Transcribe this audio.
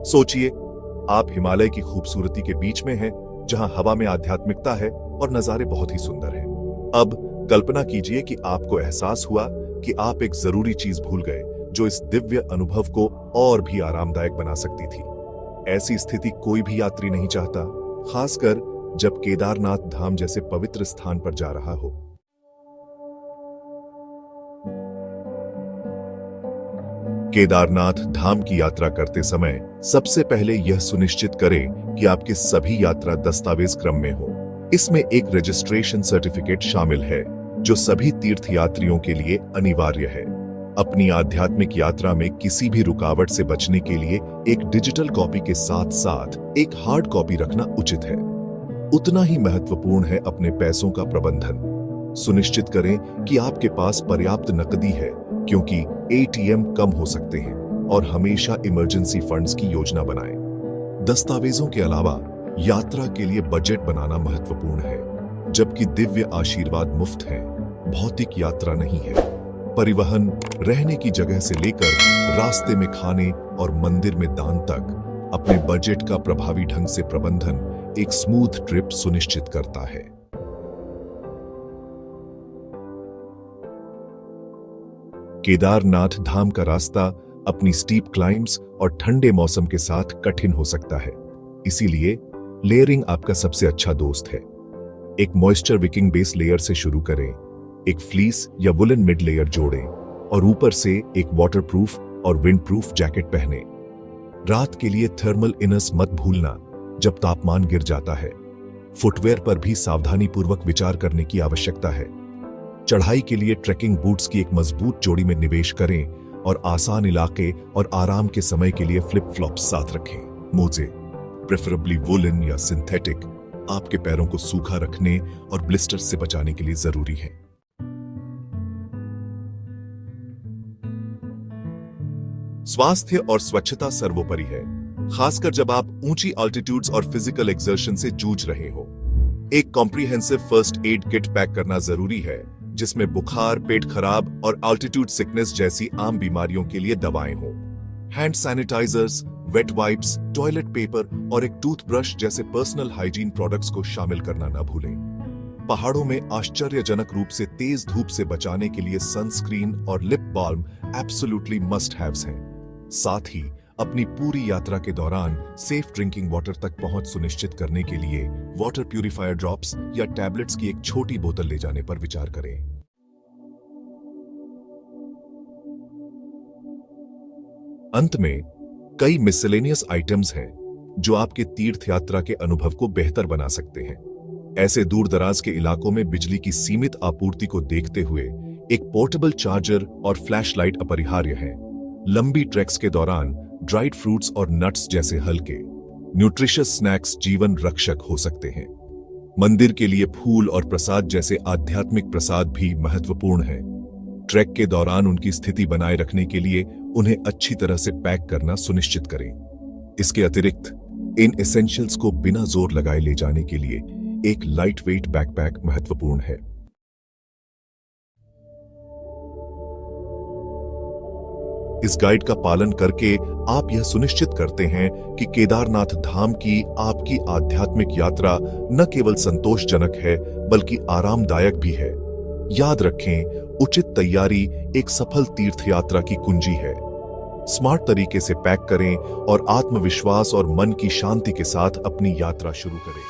सोचिए, आप हिमालय की खूबसूरती के बीच में हैं, जहां हवा में आध्यात्मिकता है और नजारे बहुत ही सुंदर हैं। अब कल्पना कीजिए कि आपको एहसास हुआ कि आप एक जरूरी चीज भूल गए जो इस दिव्य अनुभव को और भी आरामदायक बना सकती थी। ऐसी स्थिति कोई भी यात्री नहीं चाहता, खासकर जब केदारनाथ धाम जैसे पवित्र स्थान पर जा रहा हो। केदारनाथ धाम की यात्रा करते समय सबसे पहले यह सुनिश्चित करें कि आपके सभी यात्रा दस्तावेज क्रम में हो। इसमें एक रजिस्ट्रेशन सर्टिफिकेट शामिल है जो सभी तीर्थयात्रियों के लिए अनिवार्य है। अपनी आध्यात्मिक यात्रा में किसी भी रुकावट से बचने के लिए एक डिजिटल कॉपी के साथ साथ एक हार्ड कॉपी रखना उचित है। उतना ही महत्वपूर्ण है अपने पैसों का प्रबंधन। सुनिश्चित करें कि आपके पास पर्याप्त नकदी है, क्योंकि एटीएम कम हो सकते हैं, और हमेशा इमरजेंसी फंड्स की योजना बनाएं। दस्तावेजों के अलावा यात्रा के लिए बजट बनाना महत्वपूर्ण है। जबकि दिव्य आशीर्वाद मुफ्त है, भौतिक यात्रा नहीं है। परिवहन, रहने की जगह से लेकर रास्ते में खाने और मंदिर में दान तक अपने बजट का प्रभावी ढंग से प्रबंधन एक स्मूथ ट्रिप सुनिश्चित करता है। केदारनाथ धाम का रास्ता अपनी स्टीप क्लाइम्स और ठंडे मौसम के साथ कठिन हो सकता है, इसीलिए लेयरिंग आपका सबसे अच्छा दोस्त है। एक मॉइस्चर विकिंग बेस लेयर से शुरू करें, एक फ्लीस या वुलन मिड लेयर जोड़ें और ऊपर से एक वाटरप्रूफ और विंडप्रूफ जैकेट पहनें। रात के लिए थर्मल इनर्स मत भूलना जब तापमान गिर जाता है। फुटवेयर पर भी सावधानीपूर्वक विचार करने की आवश्यकता है। चढ़ाई के लिए ट्रेकिंग बूट्स की एक मजबूत जोड़ी में निवेश करें और आसान इलाके और आराम के समय के लिए फ्लिप फ्लॉप्स साथ रखें। मोजे, प्रेफरेबली वुलन या सिंथेटिक, आपके पैरों को सूखा रखने और ब्लिस्टर्स से बचाने के लिए जरूरी है। स्वास्थ्य और स्वच्छता सर्वोपरि है, खासकर जब आप ऊंची ऑल्टीट्यूड्स और फिजिकल एक्सर्शन से जूझ रहे हो। एक comprehensive first aid kit pack करना जरूरी है, जिसमें बुखार, पेट खराब और ऑल्टीट्यूड सिकनेस जैसी आम बीमारियों के लिए दवाएं हों। Hand sanitizers, wet wipes, toilet paper और एक टूथब्रश जैसे पर्सनल हाइजीन प्रोडक्ट्स को शामिल करना न भूलें। पहाड़ों में आश्चर्यजनक रूप से तेज धूप से बचाने के लिए सनस्क्रीन और lip balm absolutely must haves हैं। साथ ही अपनी पूरी यात्रा के दौरान सेफ ड्रिंकिंग वाटर तक पहुंच सुनिश्चित करने के लिए वाटर प्यूरिफायर ड्रॉप्स या टैबलेट्स की एक छोटी बोतल ले जाने पर विचार करें। अंत में कई मिसलेनियस आइटम्स हैं जो आपके तीर्थ यात्रा के अनुभव को बेहतर बना सकते हैं। ऐसे दूर दराज के इलाकों में बिजली की सीमित आपूर्ति को देखते हुए एक पोर्टेबल चार्जर और फ्लैशलाइट अपरिहार्य है। लंबी ट्रैक्स के दौरान ड्राइड फ्रूट्स और नट्स जैसे हल्के न्यूट्रिशियस स्नैक्स जीवन रक्षक हो सकते हैं। मंदिर के लिए फूल और प्रसाद जैसे आध्यात्मिक प्रसाद भी महत्वपूर्ण हैं। ट्रैक के दौरान उनकी स्थिति बनाए रखने के लिए उन्हें अच्छी तरह से पैक करना सुनिश्चित करें। इसके अतिरिक्त इन एसेंशियल्स को बिना जोर लगाए ले जाने के लिए एक लाइट वेट बैकपैक महत्वपूर्ण है। इस गाइड का पालन करके आप यह सुनिश्चित करते हैं कि केदारनाथ धाम की आपकी आध्यात्मिक यात्रा न केवल संतोषजनक है बल्कि आरामदायक भी है। याद रखें, उचित तैयारी एक सफल तीर्थ यात्रा की कुंजी है। स्मार्ट तरीके से पैक करें और आत्मविश्वास और मन की शांति के साथ अपनी यात्रा शुरू करें।